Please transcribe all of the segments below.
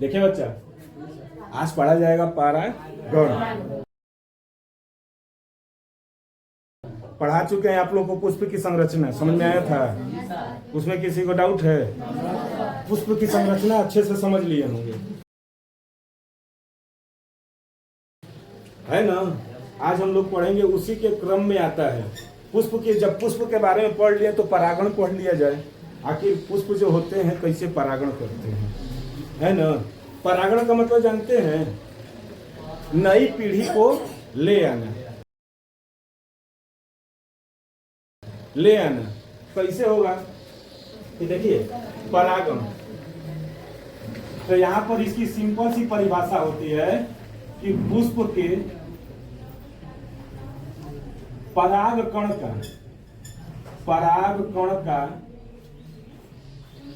देखिए बच्चा, आज पढ़ा जाएगा परागण। पढ़ा चुके हैं आप लोग को पुष्प की संरचना, समझ में आया था? उसमें किसी को डाउट है? पुष्प की संरचना अच्छे से समझ लिए होंगे, है ना? आज हम लोग पढ़ेंगे, उसी के क्रम में आता है पुष्प के। जब पुष्प के बारे में पढ़ लिए तो परागण पढ़ लिया जाए, आखिर पुष्प जो होते हैं कैसे परागण करते हैं, है ना? परागण का मतलब जानते हैं? नई पीढ़ी को ले आना। ले आना कैसे होगा कि देखिए, परागण, तो यहां पर इसकी सिंपल सी परिभाषा होती है कि पुष्प के परागकण का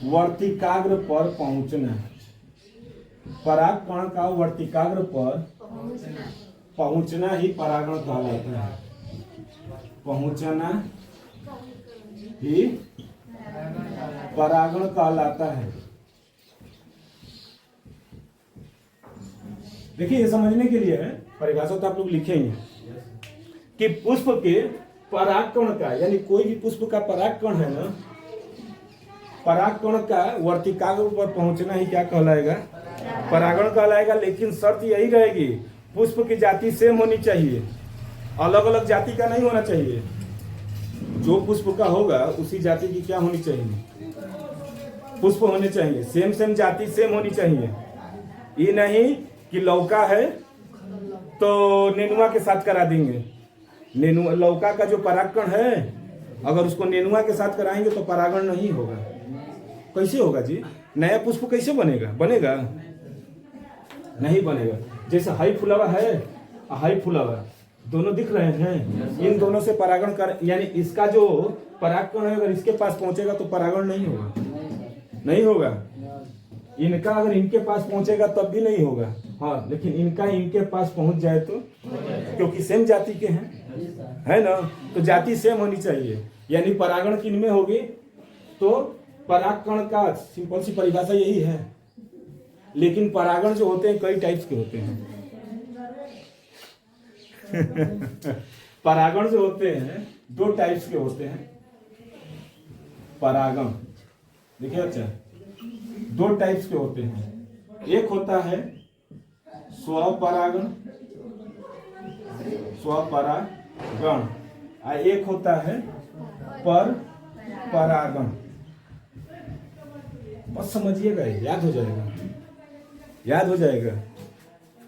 वर्तिकाग्र पर पहुंचना। परागकण का वर्तिकाग्र पर पहुंचना ही परागण कहलाता है। पहुंचना ही परागण कहलाता है। देखिए, ये समझने के लिए है, परिभाषा तो आप लोग लिखेंगे कि पुष्प के परागकण का, यानी कोई भी पुष्प का परागकण है ना, परागकण का वर्तिकाग्र पर पहुंचना ही क्या कहलाएगा? परागण कहलाएगा। लेकिन शर्त यही रहेगी, पुष्प की जाति सेम होनी चाहिए, अलग अलग जाति का नहीं होना चाहिए। जो पुष्प का होगा उसी जाति की क्या होनी चाहिए? पुष्प होने चाहिए। सेम जाति सेम होनी चाहिए। ये नहीं कि लौका है तो नेनुआ के साथ करा देंगे। नेनुआ, लौका का जो परागकण है, अगर उसको नेनुआ के साथ कराएंगे तो परागण नहीं होगा। कैसे होगा जी? नया पुष्प कैसे बनेगा? बनेगा नहीं बनेगा। जैसे हाई फुलावा है, हाई फुलावा दोनों दिख रहे हैं, इन दोनों से परागण कर, यानी इसका जो परागकण है अगर इसके पास पहुंचेगा तो परागण नहीं होगा। नहीं होगा। इनका अगर इनके पास पहुंचेगा तब भी नहीं होगा। हाँ, लेकिन इनका इनके पास पहुंच जाए तो, क्योंकि सेम जाति के हैं, है ना? तो जाति सेम होनी चाहिए। यानी परागण किनमें होगी? तो परागकण का सिंपल सी परिभाषा यही है। लेकिन परागण जो होते हैं कई टाइप्स के होते हैं। परागण जो होते हैं दो टाइप्स के होते हैं। परागण देखिए अच्छा, दो टाइप्स के होते हैं। एक होता है स्वपरागण, स्वपरागण, और एक होता है पर परागण। बस समझिएगा, याद हो जाएगा, याद हो जाएगा।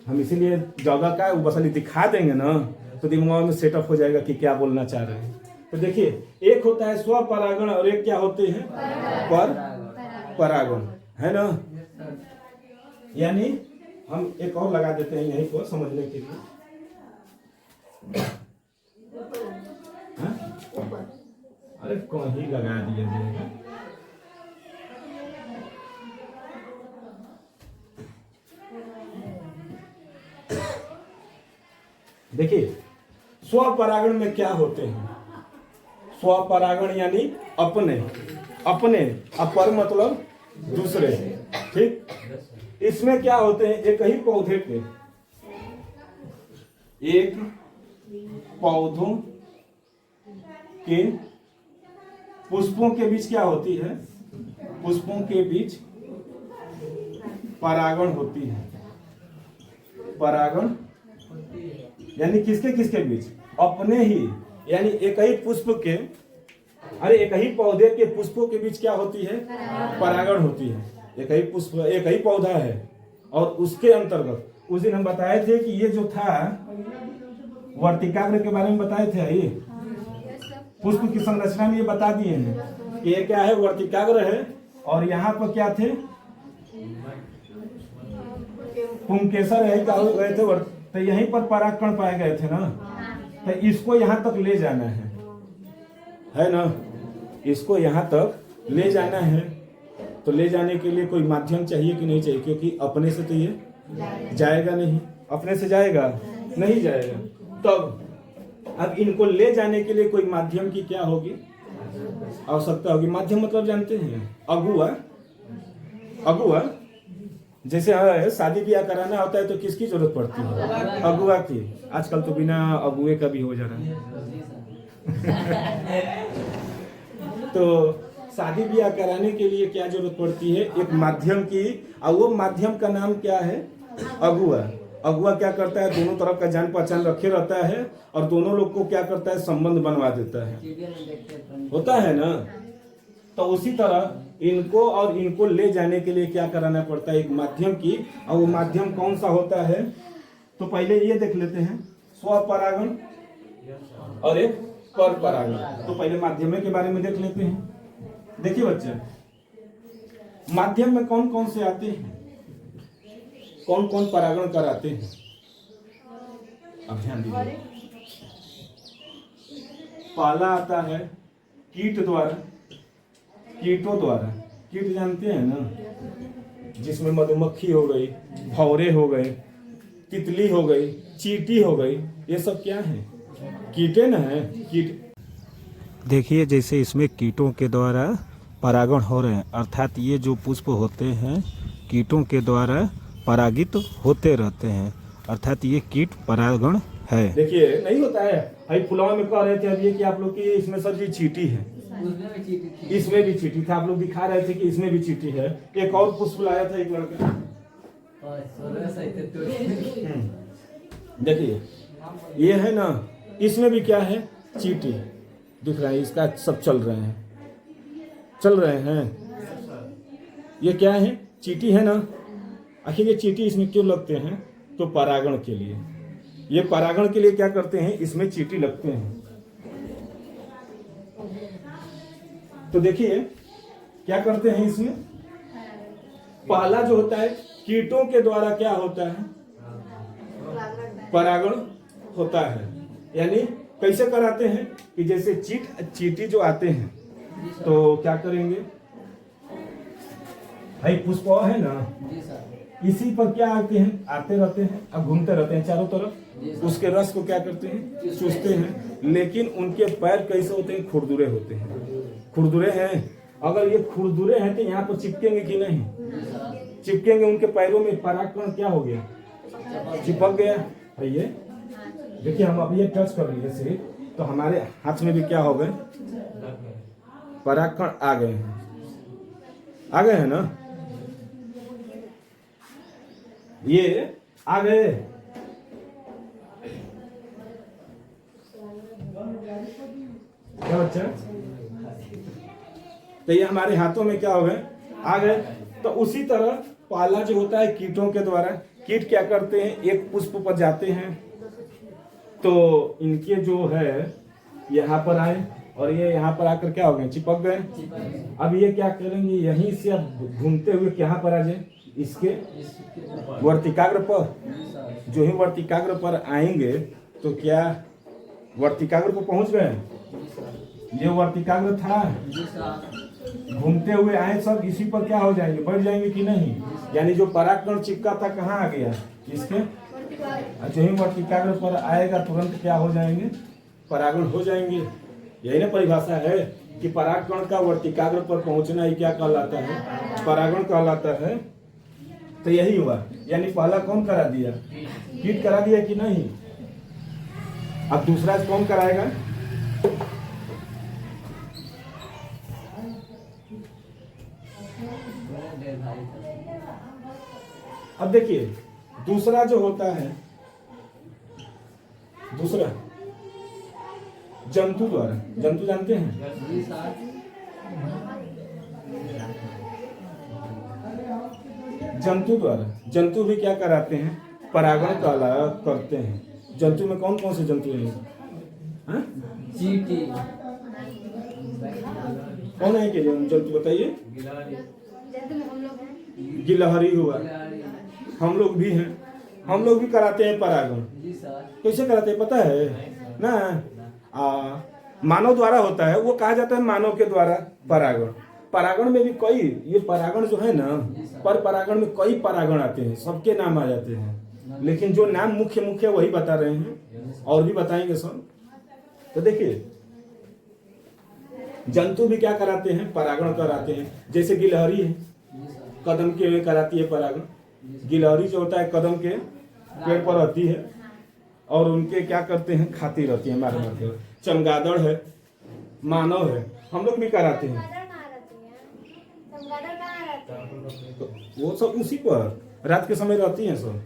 हम इसीलिए जगह का बस दिखा देंगे ना तो दिमाग में सेटअप हो जाएगा कि क्या बोलना चाह रहे हैं। तो देखिए, एक होता है स्वपरागण और एक क्या होते हैं? पर परागण, है ना? यानी हम एक और लगा देते हैं यहीं को समझने के लिए। अरे कहीं लगा दिया जाएगा। देखिए, स्वपरागण में क्या होते हैं? स्वपरागण यानी अपने, अपने, अपर मतलब दूसरे, ठीक? इसमें क्या होते हैं? एक ही पौधे के, एक पौधों के पुष्पों के बीच क्या होती है? पुष्पों के बीच परागण होती है। परागण यानी किसके किसके बीच? अपने ही, यानी एक ही पुष्प के, अरे एक ही पौधे के पुष्पों के बीच क्या होती है? परागण होती है। एक ही पुष्प, एक ही पौधा है, और उसके अंतर्गत उस दिन हम बताए थे कि ये जो था वर्तिकाग्र के बारे में बताए थे। ये पुष्प की संरचना में ये बता दिए हैं कि ये क्या है? वर्तिकाग्र है, और यहाँ पर क्या थे? पुंकेसर यही कहे गए थे। तो यहीं पर परागकण पाए गए थे ना, तो इसको यहां तक ले जाना है ना? इसको यहां तक ले जाना है। तो ले जाने के लिए कोई माध्यम चाहिए कि नहीं चाहिए? क्योंकि अपने से तो ये जाएगा नहीं, अपने से जाएगा नहीं जाएगा। तब अब इनको ले जाने के लिए कोई माध्यम की क्या होगी? आवश्यकता होगी। माध्यम मतलब जानते हैं? अगुआ, अगुआ जैसे शादी ब्याह कराना होता है तो किसकी जरूरत पड़ती है? अगुआ की। आजकल तो बिना अगुए का भी हो जा रहा है। तो शादी ब्याह कराने के लिए क्या जरूरत पड़ती है? एक माध्यम की। और वो माध्यम का नाम क्या है? अगुआ। अगुआ क्या करता है? दोनों तरफ का जान पहचान रखे रहता है और दोनों लोग को क्या करता है? संबंध बनवा देता है। होता है ना? तो उसी तरह इनको और इनको ले जाने के लिए क्या कराना पड़ता है? एक माध्यम की। और वो माध्यम कौन सा होता है? तो पहले ये देख लेते हैं, स्वपरागण और एक पर परागण। तो पहले माध्यम के बारे में देख लेते हैं। देखिए बच्चे, माध्यम में कौन कौन से आते हैं, कौन कौन परागण कराते हैं? अब ध्यान दीजिए। पहला आता है कीट द्वारा, कीटों द्वारा। कीट जानते हैं ना, जिसमें मधुमक्खी हो गई, भौरे हो गए, तितली हो गई, चींटी हो गई, ये सब क्या है? कीटे न है। कीट देखिए जैसे इसमें कीटों के द्वारा परागण हो रहे हैं, अर्थात ये जो पुष्प होते हैं कीटों के द्वारा परागित होते रहते हैं, अर्थात ये कीट परागण है। देखिए नहीं होता है, भाई फुलावा में कह रहे थे अभी कि आप लोग की इसमें सर जी चींटी है, इसमें भी चींटी था। आप लोग दिखा रहे थे कि इसमें भी चींटी है। एक और पुष्प लाया था एक लड़का। देखिए ये है ना, इसमें भी क्या है? चींटी दिख रहा है। इसका सब चल रहे हैं। ये क्या है? चींटी है ना। आखिर ये चींटी इसमें क्यों लगते हैं? तो परागण के लिए। ये परागण के लिए क्या करते हैं? इसमें चींटी लगते हैं। तो देखिए क्या करते हैं इसमें। पहला जो होता है कीटों के द्वारा क्या होता है? परागण होता है। यानी कैसे कराते हैं कि जैसे चींटी जो आते हैं तो क्या करेंगे भाई? पुष्प है ना, इसी पर क्या आते रहते हैं अब घूमते रहते हैं चारों तरफ। उसके रस को क्या करते हैं? चूसते हैं। लेकिन उनके पैर कैसे होते हैं? खुरदुरे होते हैं। खुरदुरे हैं। अगर ये खुरदुरे हैं तो यहाँ पर चिपकेंगे कि नहीं? चिपकेंगे। उनके पैरों में परागकण क्या हो गया? चिपक गया। भैया देखिए, हम अभी ये टच कर लिए सिर्फ, तो हमारे हाथ में भी क्या हो गए? परागकण आ गए हैं ना। ये आ गए। क्या बच्चा? तो ये हमारे हाथों में क्या हो गए? आ गए। तो उसी तरह पहला जो होता है कीटों के द्वारा। कीट क्या करते हैं? एक पुष्प पर जाते हैं तो इनके जो है यहाँ पर आए और ये यहाँ पर आकर क्या हो गए? चिपक गए। अब ये क्या करेंगे? यहीं से अब घूमते हुए यहाँ पर आ जाए, इसके वर्तिकाग्र पर। जो ही वर्तिकाग्र पर आएंगे तो क्या वर्तिकाग्र पर पहुंच गए? ये वर्तिकाग्र था, घूमते हुए आए सब, इसी पर क्या हो जाएंगे? बढ़ जाएंगे कि नहीं? यानी जो परागकण चिपका था कहाँ आ गया? इसके। जो ही वर्तिकाग्र पर आएगा तुरंत क्या हो जाएंगे? परागण हो जाएंगे। यही ना परिभाषा है कि परागकण का वर्तिकाग्र पर पहुंचना ही क्या कहलाता है? परागण कहलाता है। तो यही हुआ। यानी पहला कौन करा दिया? कीट करा दिया कि नहीं? अब दूसरा कौन कराएगा? अब देखिए दूसरा जो होता है, दूसरा जंतु द्वारा। जंतु जानते हैं? जंतु द्वारा। जंतु भी क्या कराते हैं? परागण करते हैं। जंतु में कौन कौन से जंतु हैं? चींटी। कौन है के जंतु बताइए? गिलहरी हुआ। हम लोग भी हैं। हम लोग भी कराते हैं परागण। कैसे कराते हैं पता है ना? मानव द्वारा होता है, वो कहा जाता है मानव के द्वारा परागण। परागण में भी कई, ये परागण जो है ना, पर परागण में कई परागण आते हैं, सबके नाम आ जाते हैं, लेकिन जो नाम मुख्य वही बता रहे हैं, और भी बताएंगे सब। तो देखिए जंतु भी क्या कराते हैं? परागण कराते हैं। जैसे गिलहरी है, कदम के में कराती है परागण। गिलहरी जो होता है कदम के पेड़ पर रहती है और उनके क्या करते हैं, खाती रहती है, मार मारते हैं। चमगादड़ है, मानव है, हम लोग भी कराते हैं। तो वो सब उसी पर रात के समय रहती हैं सब।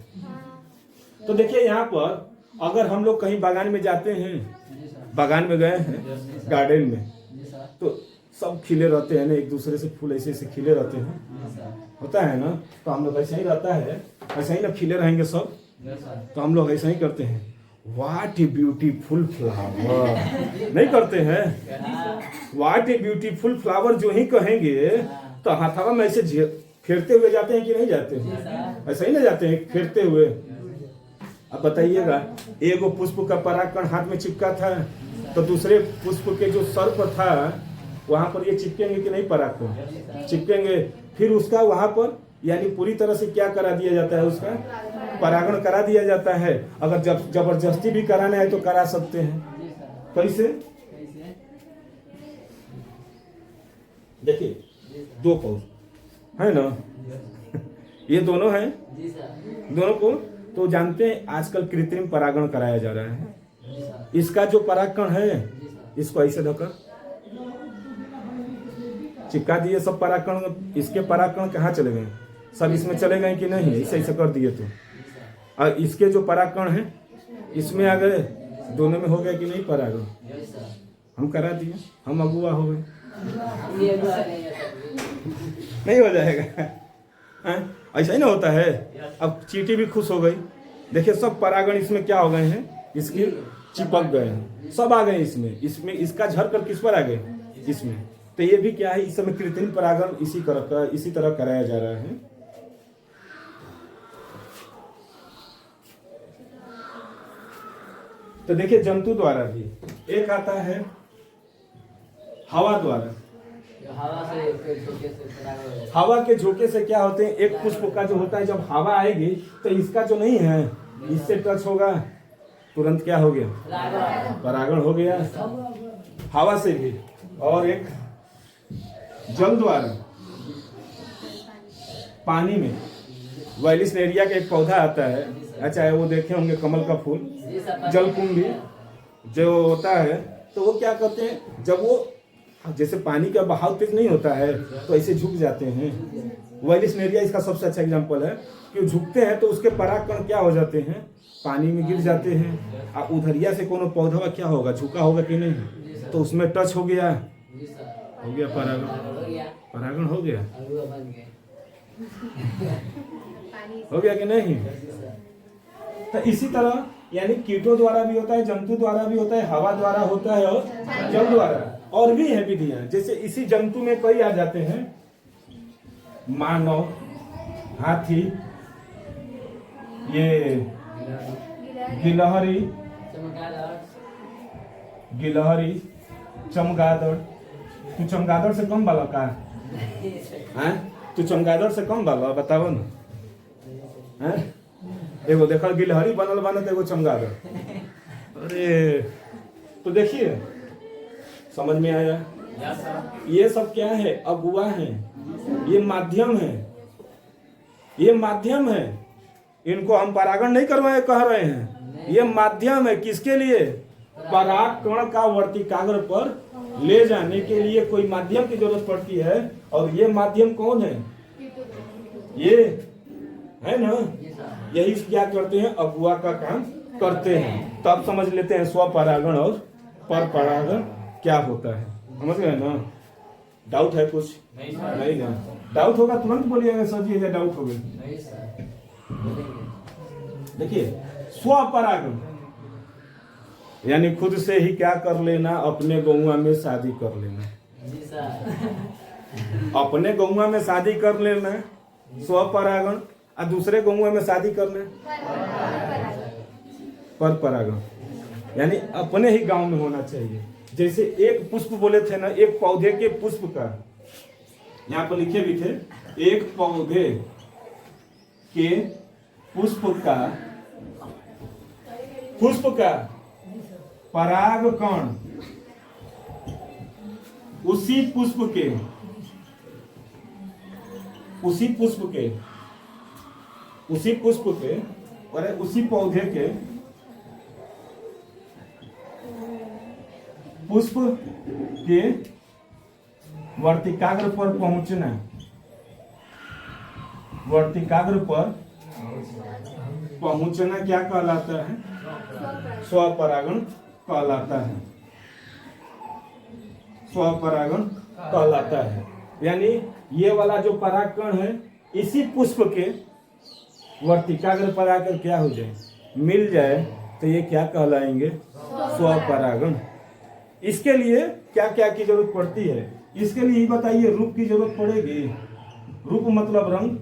तो देखिए यहाँ पर अगर हम लोग कहीं बागान में जाते हैं, बागान में गए हैं, गार्डन में, तो सब खिले रहते हैं ना, एक दूसरे से फूल ऐसे ऐसे खिले रहते हैं, होता है ना। तो हम लोग ऐसा ही रहता है, ऐसा ही ना खिले रहेंगे सब, तो हम लोग ऐसा ही करते हैं, व्हाट ए ब्यूटीफुल फ्लावर, नहीं करते हैं? व्हाट ए ब्यूटीफुल फ्लावर जो ही कहेंगे तो हाथावा में ऐसे फेरते हुए जाते हैं कि नहीं जाते हैं? ऐसा ही ना जाते हैं फेरते हुए। अब बताइएगा, एगो पुष्प का परागकण हाथ में चिपका था तो दूसरे पुष्प के जो सर पर था वहां पर ये चिपकेंगे कि नहीं? परागकण चिपकेंगे। फिर उसका वहां पर यानी पूरी तरह से क्या करा दिया जाता है, उसका परागण करा दिया जाता है। अगर जबरदस्ती भी कराना है तो करा सकते हैं। कैसे? देखिए दो पौध है ना, ये दोनों हैं, दोनों को तो जानते हैं आजकल कृत्रिम परागण कराया जा रहा है। इसका जो परागकण है इसको ऐसे धोकर चिपका दिए सब परागकण, इसके परागकण कहाँ चले गए? सब इसमें चले गए कि नहीं? ऐसे ऐसे कर दिए तो, और इसके जो परागकण है इसमें आ गए, दोनों में हो गया कि नहीं परागण? हम करा दिए, हम अगुआ हो गए, नहीं हो जाएगा? ऐसा ही ना होता है। अब चींटी भी खुश हो गई, देखिए सब परागण इसमें क्या हो गए हैं, इसके चिपक गए हैं, सब आ गए इसमें। इसमें इसका झड़ कर किस पर आ गए? इसमें। तो ये भी क्या है, इस समय कृत्रिम परागण इसी तरह कराया जा रहा है। तो देखिए जंतु द्वारा भी एक आता है हवा द्वारा। हवा के झोंके से क्या होते हैं, एक पुष्प का जो होता है जब हवा आएगी तो इसका जो नहीं है इससे टच होगा, तुरंत क्या हो गया? परागण हो गया हवा से भी। और एक जल द्वारा, पानी में वाइलिसनेरिया का एक पौधा आता है, अच्छा है, वो देखे होंगे कमल का फूल, जलकुंभी जो होता है, तो वो क्या करते हैं, जब वो जैसे पानी का बहाव तेज नहीं होता है तो ऐसे झुक जाते हैं। वाइलिसनेरिया इसका सबसे अच्छा एग्जांपल है कि झुकते हैं तो उसके परागकण क्या हो जाते हैं, पानी में गिर जाते हैं। और उधरिया से कोनो पौधा क्या होगा, झुका होगा कि नहीं, तो उसमें टच हो गया परागण, परागण हो गया कि नहीं? तो इसी तरह यानी कीटों द्वारा भी होता है, जंतु द्वारा भी होता है, हवा द्वारा होता है और जल द्वारा। और भी है विधियां, जैसे इसी जंतु में कई आ जाते हैं, मानव, हाथी, ये गिलहरी, चमगादड़। तू चमगादड़ से कम बाला का? तू चमगादड़ से कम बाला, बताओ ना। एगो देखो गिलहरी बनत एगो चमगादड़। अरे तो देखिए समझ में आया? ये सब क्या है? अगुआ है, ये माध्यम है, ये माध्यम है। इनको हम परागण नहीं करवाए कह रहे हैं, ये माध्यम है। किसके लिए? परागकण का वर्तिकाग्र पर ले जाने के लिए कोई माध्यम की जरूरत पड़ती है। और ये माध्यम कौन है? ये है ना, यही क्या करते हैं, अगुआ का काम करते हैं। तब समझ लेते हैं स्वपरागण और पर परागण क्या होता है। समझ गए ना? डाउट है कुछ? नहीं ना? डाउट होगा तुरंत बोलिएगा सर जी, डाउट हो गया। देखिए स्वपरागण यानी खुद से ही क्या कर लेना, अपने गौवा में शादी कर लेना, अपने गौवा में शादी कर लेना स्वपरागण, और दूसरे गौवा में शादी करना पर परागण, यानी अपने ही गांव में होना चाहिए। जैसे एक पुष्प बोले थे ना, एक पौधे के पुष्प का, यहाँ पर लिखे भी थे, एक पौधे के पुष्प का परागकण उसी पुष्प के उसी पुष्प के और उसी पौधे के पुष्प के वर्तिकाग्र पर पहुंचना, वर्तिकाग्र पर पहुंचना क्या कहलाता है? स्वपरागण कहलाता है। स्वपरागण कहलाता है। यानी ये वाला जो परागकण है इसी पुष्प के वर्तिकाग्र पर आकर क्या हो जाए, मिल जाए, तो ये क्या कहलाएंगे? स्वपरागण। इसके लिए क्या क्या की जरूरत पड़ती है? इसके लिए बताइए, रूप की जरूरत पड़ेगी। रूप मतलब रंग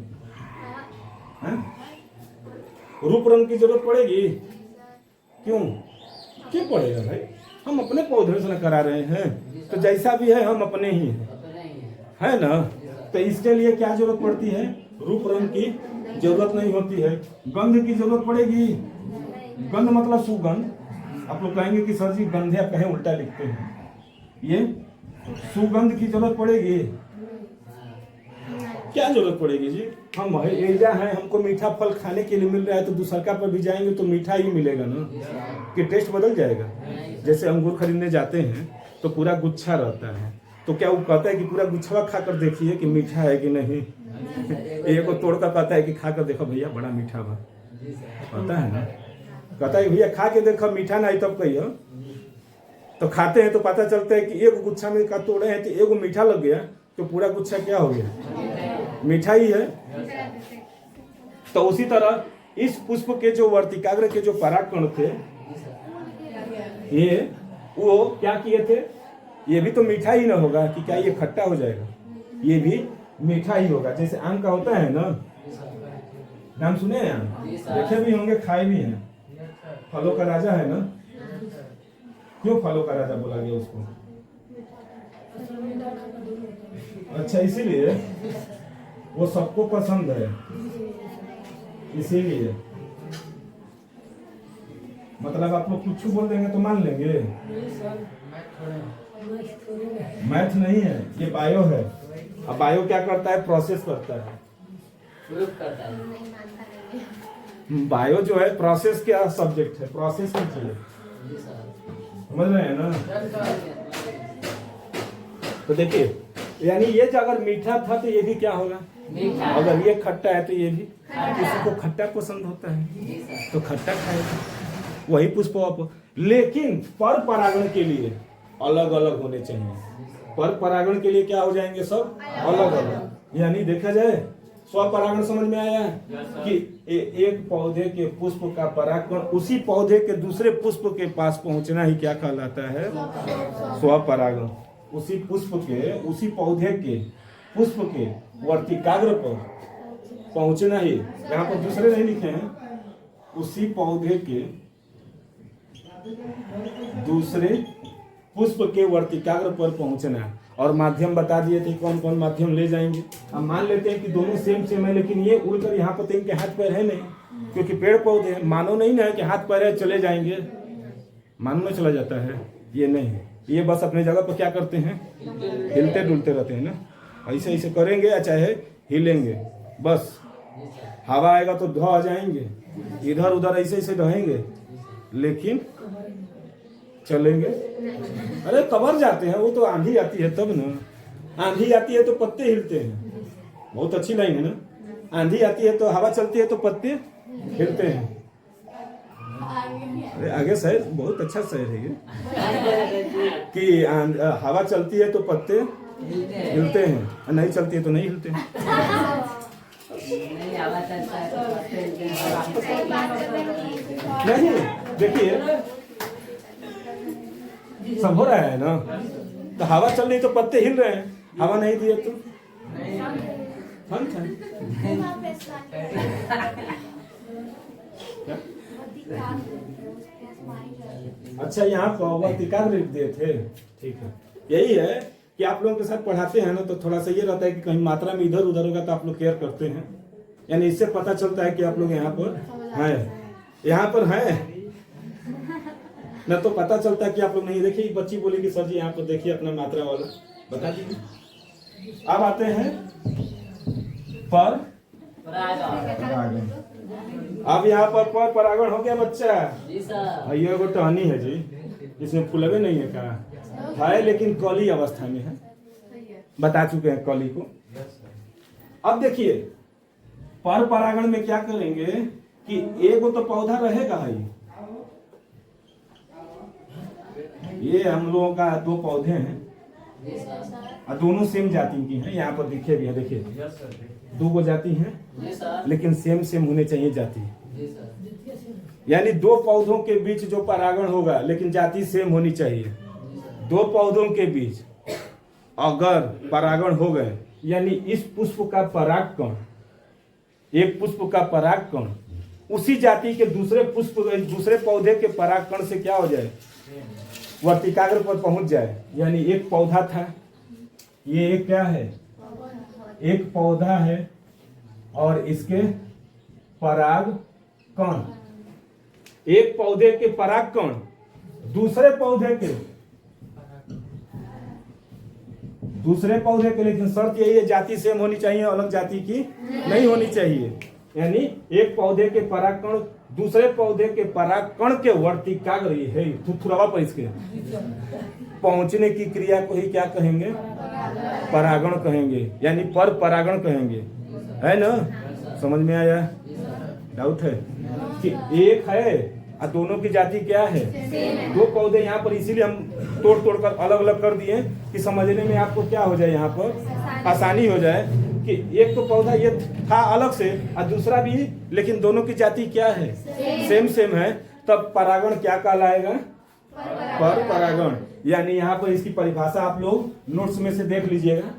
है? रूप रंग की जरूरत पड़ेगी। क्यों क्यों पड़ेगा भाई? हम अपने पौधे से न करा रहे हैं, तो जैसा भी है हम अपने ही हैं, है ना? तो इसके लिए क्या जरूरत पड़ती है? रूप रंग की जरूरत नहीं होती है। गंध की जरूरत पड़ेगी। गंध मतलब सुगंध। आप लोग कहेंगे कि सर जी गंधिया कहे उल्टा लिखते हैं। ये सुगंध की जरूरत पड़ेगी। क्या जरूरत पड़ेगी जी? हम एजा हैं, हमको मीठा फल खाने के लिए मिल रहा है, तो दूसरका पर भी जाएंगे तो मीठा ही मिलेगा ना, कि टेस्ट बदल जाएगा? जैसे अंगूर खरीदने जाते हैं तो पूरा गुच्छा रहता है, तो क्या वो कहता है कि पूरा गुच्छा खाकर देखिए कि मीठा है कि नहीं? एक को तोड़कर कहता है कि खाकर देखो भैया बड़ा मीठा बा, पता है ना? कहता है भैया खा के देखो मीठा नहीं तब कहियो। तो खाते हैं तो पता चलता है कि एक गुच्छा में का तोड़े हैं तो एक मीठा लग गया, तो पूरा गुच्छा क्या हो गया? मीठा ही है। तो उसी तरह इस पुष्प के जो वर्तिकाग्र के जो परागकण थे, ये वो क्या किए थे? ये भी तो मीठा ही ना होगा कि क्या ये खट्टा हो जाएगा? ये भी मीठा ही होगा। जैसे आम का होता है ना, नाम सुने हैं? आम देखे भी होंगे, खाए भी हैं। फलों का राजा है ना? क्यों फलों का राजा बोला गया उसको? अच्छा, इसीलिए वो सबको पसंद है, इसीलिए। मतलब आप लोग कुछ बोल देंगे तो मान लेंगे? मैथ नहीं है, ये बायो है। अब बायो क्या करता है? प्रोसेस करता है। बायो जो है प्रोसेस क्या सब्जेक्ट है, प्रोसेस की चीज है, समझ रहे हैं ना? तो देखिए, यानी ये जो अगर मीठा था तो ये भी क्या होगा? अगर ये खट्टा है तो ये भी, किसी को खट्टा पसंद होता है तो खट्टा खाएगा, वही पुष्प। लेकिन पर परागण के लिए अलग अलग होने चाहिए। पर परागण के लिए क्या हो जाएंगे? सब अलग अलग। यानी देखा जाए, स्वपरागण समझ में आया कि एक पौधे के पुष्प का परागण उसी पौधे के दूसरे पुष्प के पास पहुंचना ही क्या कहलाता है? स्वपरागण। उसी पुष्प के, उसी पौधे के पुष्प के वर्तिकाग्र पर पहुंचना ही, यहाँ पर दूसरे नहीं लिखे हैं, उसी पौधे के दूसरे पुष्प के वर्तिकाग्र पर पहुंचना। और माध्यम बता दिए थे कौन कौन माध्यम ले जाएंगे। अब मान लेते हैं कि दोनों सेम सेम है, लेकिन ये उड़कर यहाँ पर तो इनके हाथ पैर है नहीं, क्योंकि पेड़ पौधे हैं। मानो नहीं ना कि हाथ पैर है चले जाएंगे, मानो में चला जाता है, ये नहीं। ये बस अपने जगह पर क्या करते हैं? हिलते डुलते रहते हैं ना। ऐसे ऐसे करेंगे या चाहे हिलेंगे, बस हवा आएगा तो ढह आ जाएंगे, इधर उधर ऐसे ऐसे रहेंगे, लेकिन चलेंगे। अरे कबर जाते हैं, वो तो आंधी आती है तब ना। आंधी आती है तो पत्ते हिलते हैं, बहुत अच्छी लाइन है ना। आंधी आती है तो हवा चलती है तो पत्ते हिलते हैं। अरे आगे शायद बहुत अच्छा शायर है ये कि हवा चलती है तो पत्ते हिलते हैं, नहीं चलती है तो नहीं हिलते हैं। नहीं, देखिए सब हो रहा है ना, तो हवा चल रही तो पत्ते हिल रहे हैं, हवा नहीं दिए तो अच्छा, यहाँ पर वर्तिकाग्र लिख दिए थे, ठीक है। यही है कि आप लोगों के साथ पढ़ाते हैं ना, तो थोड़ा सा ये रहता है कि कहीं मात्रा में इधर उधर होगा तो आप लोग केयर करते हैं। यानी इससे पता चलता है कि आप लोग यहाँ पर हैं, यहाँ पर हैं न, तो पता चलता है कि आप लोग नहीं। देखिए बच्ची बोली कि सर जी यहाँ पर देखिए अपना मात्रा वाला बता दीजिए। अब आते हैं पर परागण। अब यहाँ पर परागण हो गया बच्चा। जी सर। ये एगो टहनी है जी, इसमें फूलवे नहीं है का है, लेकिन कली अवस्था में है, बता चुके हैं कली को। अब देखिए पर परागण में क्या करेंगे कि एगो तो पौधा रहेगा ही, ये हम लोगों का 2 पौधे हैं और दोनों सेम जाति की हैं। यहाँ पर दिखे भी है, देखिए 2 जाति हैं लेकिन सेम होने चाहिए जाति। यानी 2 पौधों के बीच जो परागण होगा लेकिन जाति सेम होनी चाहिए। 2 पौधों के बीच अगर परागण हो गए, यानी इस पुष्प का परागकण, एक पुष्प का परागकण उसी जाति के दूसरे पौधे के परागकण से क्या हो जाए, वर्तिकाग्र पर पहुंच जाए। यानी एक पौधा था, ये एक क्या है, एक पौधा है और इसके परागकण, एक पौधे के परागकण दूसरे पौधे के, लेकिन शर्त यही है जाति सेम होनी चाहिए, अलग जाति की नहीं होनी चाहिए। यानी एक पौधे के परागकण दूसरे पौधे के परागकण के वर्तिकाग्र है थुथुरवा पर इसके पहुंचने की क्रिया को ही क्या कहेंगे, परागण कहेंगे, यानी पर परागण कहेंगे। है ना, समझ में आया? डाउट है कि एक है और दोनों की जाति क्या है, 2 पौधे यहाँ पर, इसीलिए हम तोड़ कर अलग अलग कर दिए कि समझने में आपको क्या हो जाए, यहाँ पर आसानी हो जाए कि एक तो पौधा ये था अलग से और दूसरा भी, लेकिन दोनों की जाति क्या है, सेम है। तब परागण क्या कहलाएगा, पर परागण। यानी यहाँ पर इसकी परिभाषा आप लोग नोट्स में से देख लीजिएगा,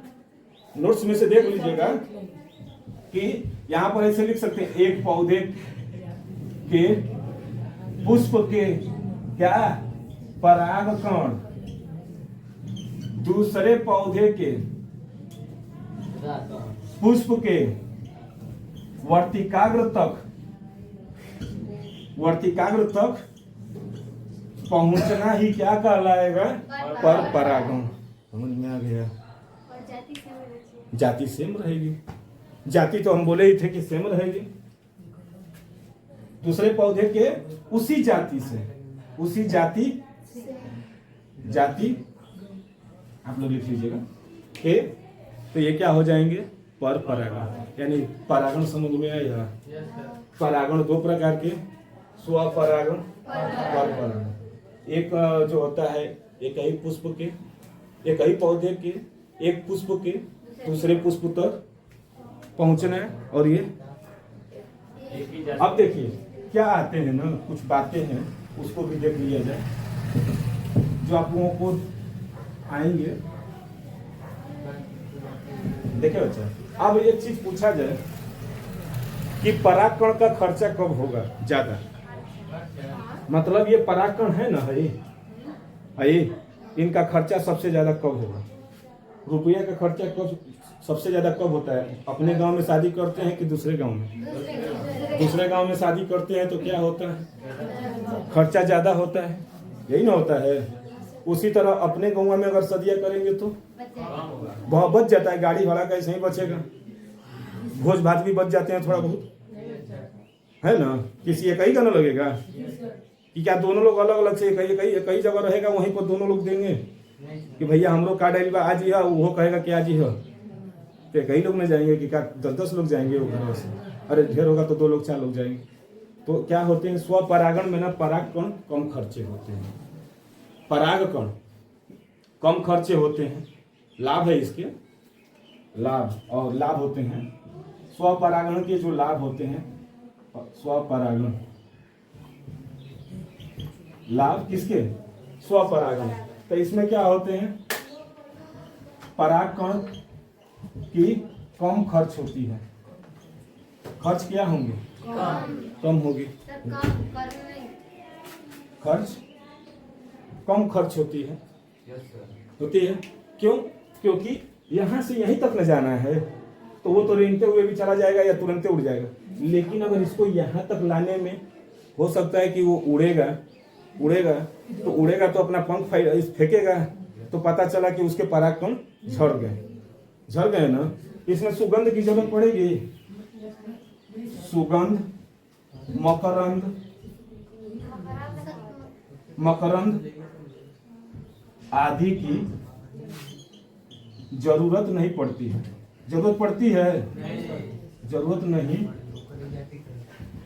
कि यहाँ पर ऐसे लिख सकते हैं, एक पौधे के पुष्प के क्या परागकण दूसरे पौधे के पुष्प के वर्तिकाग्र तक पहुंचना ही क्या कहलाएगा, पर परागण। समझ में आ गया? जाति सेम रहेगी, जाति तो हम बोले ही थे कि सेम रहेगी, दूसरे पौधे के उसी जाति आप लोग लिख लीजिएगा के, तो ये क्या हो जाएंगे, पर परागण। यानी परागण समझ में आया? परागण 2 प्रकार के, स्वपरागण, पर परागण। एक जो होता है एक ही पुष्प के, एक ही पौधे के एक पुष्प के दूसरे पुष्प तक पहुंचना है। और ये अब देखिए क्या आते हैं ना, कुछ बातें हैं उसको भी देख लिया जाए जो आप लोगों को आएंगे। देखिए बच्चा, अब एक चीज पूछा जाए कि परागकण का खर्चा कब होगा ज्यादा, मतलब ये परागकण है ना, है इनका खर्चा सबसे ज्यादा कब होगा, रुपया का खर्चा कब सबसे ज्यादा कब होता है? अपने गांव में शादी करते हैं कि दूसरे गांव में? दूसरे गांव में शादी करते हैं तो क्या होता है, खर्चा ज्यादा होता है, यही ना होता है। उसी तरह अपने गांव में अगर शादियां करेंगे तो बहुत बच जाता है, गाड़ी भाड़ा का ऐसे ही बचेगा, भोज भात भी बच जाते हैं थोड़ा बहुत, है ना। किसी एक ही का ना लगेगा कि क्या दोनों लोग अलग अलग से एक ही जगह रहेगा, वहीं पर दोनों लोग देंगे कि भैया हमरो कार्ड आइल बा आज ही है, वो कहेगा कि आज ही है, तो कई लोग नहीं जाएंगे कि क्या 10 लोग जाएंगे वो घर से, अरे ढेर होगा तो 2 लोग 4 लोग जाएंगे। तो क्या होते हैं, स्वपरागण में ना परागकण कम खर्चे होते हैं, परागकण कम खर्चे होते हैं, लाभ है इसके, लाभ होते हैं स्वपरागण के। जो लाभ होते हैं स्वपरागण, लाभ किसके, स्वपरागण। तो इसमें क्या होते हैं, परागकण की कम खर्च होती है, खर्च क्या होंगे, कम होगी, खर्च कम खर्च होती है, क्यों? क्योंकि यहाँ से यहीं तक न जाना है तो वो तो रेंगते हुए भी चला जाएगा या तुरंत उड़ जाएगा, लेकिन अगर इसको यहाँ तक लाने में हो सकता है कि वो उड़ेगा तो अपना पंख फेंकेगा तो पता चला कि उसके परागकण झड़ गए ना। इसमें सुगंध की जरूरत पड़ेगी, सुगंध मकरंद, मकरंद आदि की जरूरत नहीं पड़ती है। जरूरत पड़ती है? जरूरत नहीं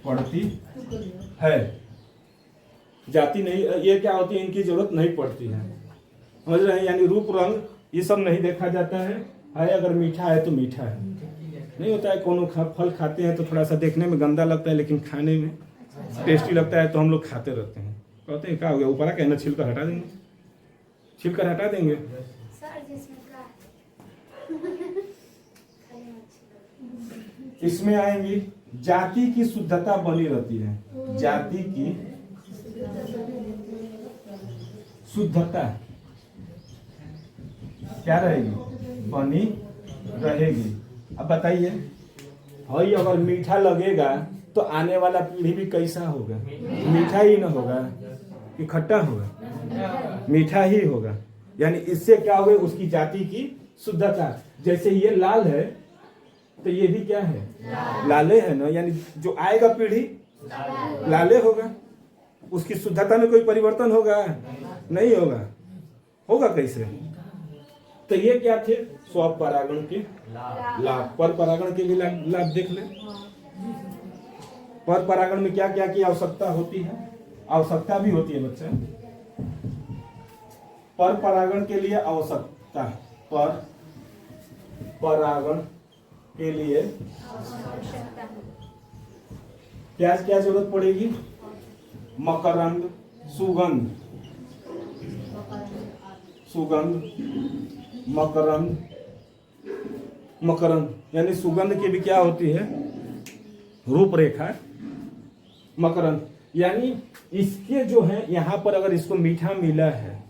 पड़ती है। जाति नहीं, ये क्या होती है, इनकी जरूरत नहीं पड़ती है। समझ रहे हैं? यानी रूप रंग ये सब नहीं देखा जाता है अगर मीठा है तो मीठा है। नहीं होता है कोनो फल खाते हैं तो थोड़ा सा देखने में गंदा लगता है लेकिन खाने में टेस्टी लगता है तो हम लोग खाते रहते हैं। कहते हैं क्या हो गया, ऊपर कहना छिलकर हटा देंगे, छिलकर हटा देंगे। इसमें आएंगी जाति की शुद्धता बनी रहती है। जाति की शुद्धता क्या रहेगी? बनी रहेगी। अब बताइए, भाई अगर मीठा लगेगा तो आने वाला पीढ़ी भी कैसा होगा? मीठा ही ना होगा कि खट्टा होगा? मीठा ही होगा। यानी इससे क्या होगा? उसकी जाति की शुद्धता। जैसे ये लाल है तो ये भी क्या है? लाले है ना। यानी जो आएगा पीढ़ी लाले होगा। उसकी शुद्धता में कोई परिवर्तन होगा? नहीं होगा। होगा कैसे? तो ये क्या थे? स्वपरागण के लाभ। पर परागण के भी लाभ देख लें। पर परागण में क्या क्या की आवश्यकता होती है? आवश्यकता भी होती है बच्चा। पर परागण के लिए आवश्यकता, पर परागण के लिए क्या क्या जरूरत पड़ेगी? मकरंद, सुगंध, सुगंध, मकरंद, मकरंद यानी सुगंध की भी क्या होती है? रूपरेखा। मकरंद यानी इसके जो है यहाँ पर अगर इसको मीठा मिला है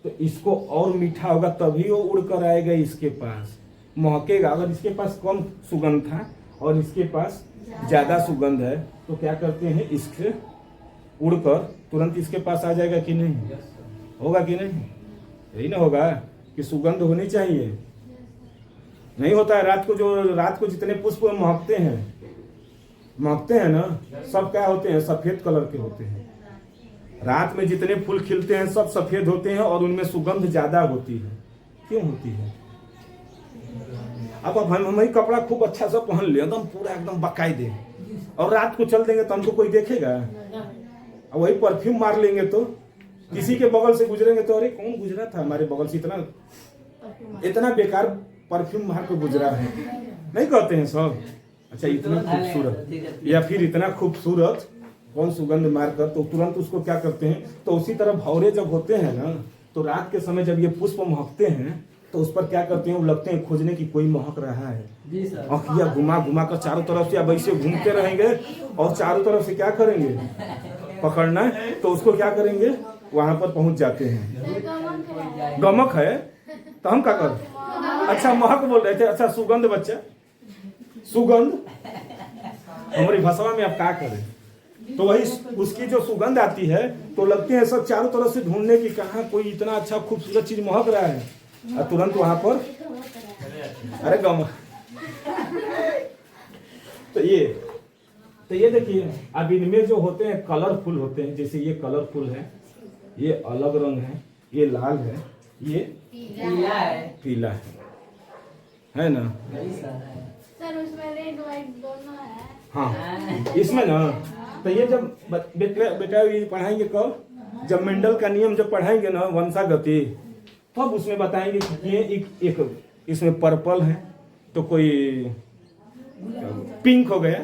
तो इसको और मीठा होगा तभी वो उड़कर आएगा इसके पास, महकेगा। अगर इसके पास कम सुगंध था और इसके पास ज्यादा सुगंध है तो क्या करते हैं? इससे उड़कर तुरंत इसके पास आ जाएगा कि नहीं? होगा कि नहीं? यही ना होगा कि सुगंध होनी चाहिए। नहीं होता है। रात को जितने पुष्प महकते हैं ना, सब क्या होते हैं? सफेद कलर के होते हैं। रात में जितने फूल खिलते हैं सब सफेद होते हैं और उनमें सुगंध ज्यादा होती है। क्यों होती है? अब हम ही कपड़ा खूब अच्छा सा पहन ले, एकदम पूरा एकदम बाकायदे, और रात को चल देंगे तो हमको कोई देखेगा? और वही परफ्यूम मार लेंगे तो किसी के बगल से गुजरेंगे तो अरे कौन गुजरा था हमारे बगल से, इतना बेकार परफ्यूम मार के गुजरा है, नहीं कहते हैं सब? अच्छा इतना खूबसूरत या फिर इतना खूबसूरत कौन सुगंध मारकर, तो तुरंत उसको क्या करते हैं? तो उसी तरह भौरे जब होते हैं ना तो रात के समय जब ये पुष्प महकते हैं तो उस पर क्या करते हैं? वो लगते हैं खोजने की कोई महक रहा है। आँखियाँ घुमा घुमा कर चारों तरफ से अब ऐसे घूमते रहेंगे और चारों तरफ से क्या करेंगे? पकड़ना है तो उसको क्या करेंगे? वहां पर पहुंच जाते हैं। गमक है तो हम क्या कर? अच्छा महक बोल रहे थे। अच्छा सुगंध बच्चा, सुगंध हमारी भाषा में आप क्या करें? तो वही उसकी जो सुगंध आती है तो लगते हैं सब चारों तरफ से ढूंढने की, कहाँ कोई इतना अच्छा खूबसूरत चीज महक रहा है, और तुरंत वहां पर अरे गमक। तो ये देखिए, अब इनमें जो होते हैं कलरफुल होते हैं। जैसे ये कलरफुल है, ये अलग रंग है, ये लाल है, ये पीला है ना? सर उसमें रेड व्हाइट दोनों है। हाँ इसमें ना, तो ये जब बेटा ये पढ़ाएंगे कब? जब मेंडल का नियम जब पढ़ाएंगे ना, वंशागति, तब तो उसमें बताएंगे कि ये एक इसमें पर्पल है तो कोई पिंक हो गया,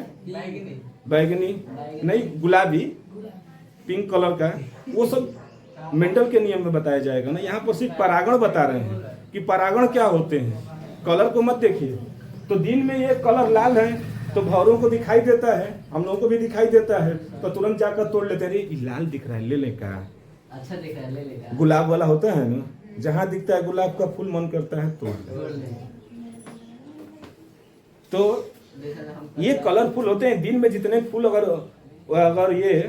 बैगनी नहीं गुलाबी, पिंक कलर का, वो सब मेंडल के नियम में बताया जाएगा ना। यहाँ पर सिर्फ परागण बता रहे हैं कि परागण क्या होते हैं, कलर को मत देखिए। तो दिन में ये कलर लाल है तो भौरों को दिखाई देता है, हम लोगों को भी दिखाई देता है, तो तुरंत जाकर तोड़ लेते हैं। अरे लाल दिख रहा है, ले ले का, अच्छा दिख रहा है, ले ले। गुलाब वाला होता है ना, जहाँ दिखता है गुलाब का फूल मन करता है तोड़ ले। तो ये कलरफुल होते हैं। दिन में जितने फूल अगर ये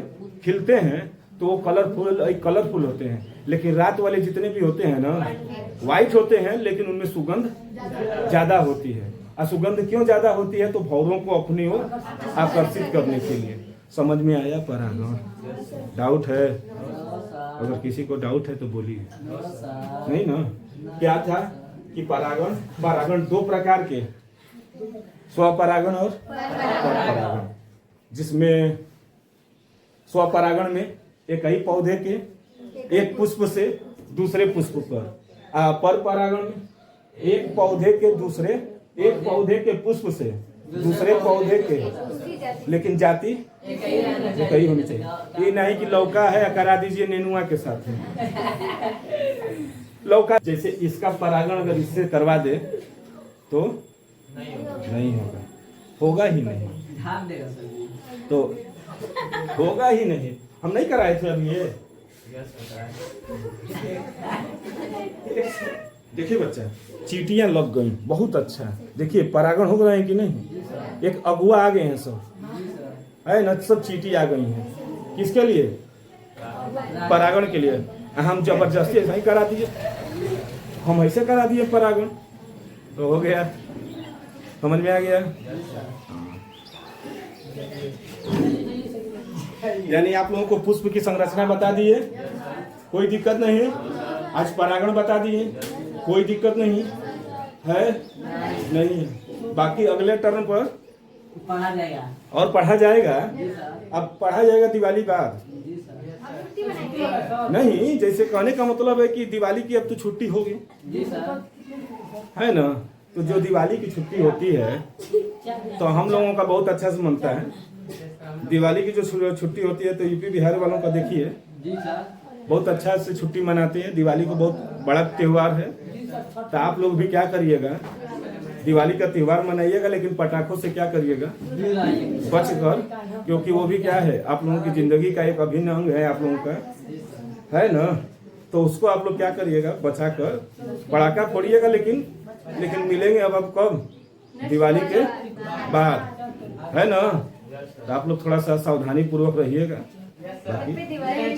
खिलते हैं तो वो कलरफुल होते हैं, लेकिन रात वाले जितने भी होते हैं ना, व्हाइट होते हैं लेकिन उनमें सुगंध ज्यादा होती है। और सुगंध क्यों ज्यादा होती है? तो भौरों को अपनी ओर आकर्षित करने के लिए। समझ में आया परागण? डाउट है? अगर किसी को डाउट है तो बोलिए। नहीं ना? क्या था कि परागण दो प्रकार के, स्वपरागण और परपरागण, जिसमें स्वपरागण में एक ही पौधे के एक पुष्प से दूसरे पुष्प पर, परपरागण में एक पौधे के पुष्प से दूसरे पौधे के, लेकिन जाति एक ही होनी चाहिए। ये नहीं कि लौका है करा दीजिए नेनुआ के साथ में। लौका जैसे इसका परागण अगर इससे करवा दे तो नहीं होगा, होगा ही नहीं, तो होगा ही नहीं। हम नहीं कराए थे अभी ये। देखिए बच्चा, चींटियां लग गई, बहुत अच्छा। देखिए परागण हो रहे हैं कि नहीं? एक अगुआ आ गए हैं, सब है ना, सब चींटी आ गई हैं। किसके लिए? परागण के लिए। हम जबरदस्ती ऐसा ही करा दिए, हम ऐसे करा दिए परागण, तो हो गया। समझ में आ गया? यानी आप लोगों को पुष्प की संरचना बता दिए, कोई दिक्कत नहीं है। आज परागण बता दिए, कोई दिक्कत नहीं है, नहीं है। बाकी अगले टर्म पर पढ़ा जाएगा और पढ़ा जाएगा। अब पढ़ा जाएगा दिवाली बाद नहीं। जैसे कहने का मतलब है कि दिवाली की अब तो छुट्टी होगी, जी सर, है ना? तो जो दिवाली की छुट्टी होती है तो हम लोगों का बहुत अच्छा से मनता है। दिवाली की जो छुट्टी होती है तो यूपी बिहार वालों का देखिए जी सर, बहुत अच्छा से छुट्टी मनाते हैं। दिवाली को बहुत बड़ा त्योहार है, तो आप लोग भी क्या करिएगा, दिवाली का त्योहार मनाइएगा, लेकिन पटाखों से क्या करिएगा, बच कर, क्योंकि वो भी क्या है, आप लोगों की जिंदगी का एक अभिन्न अंग है आप लोगों का, है ना? तो उसको आप लोग क्या करिएगा, बचा कर पटाखा फोड़िएगा। लेकिन मिलेंगे अब कब? दिवाली के बाद, है ना? तो आप लोग थोड़ा सा सावधानी पूर्वक रहिएगा। बाकी दिवाली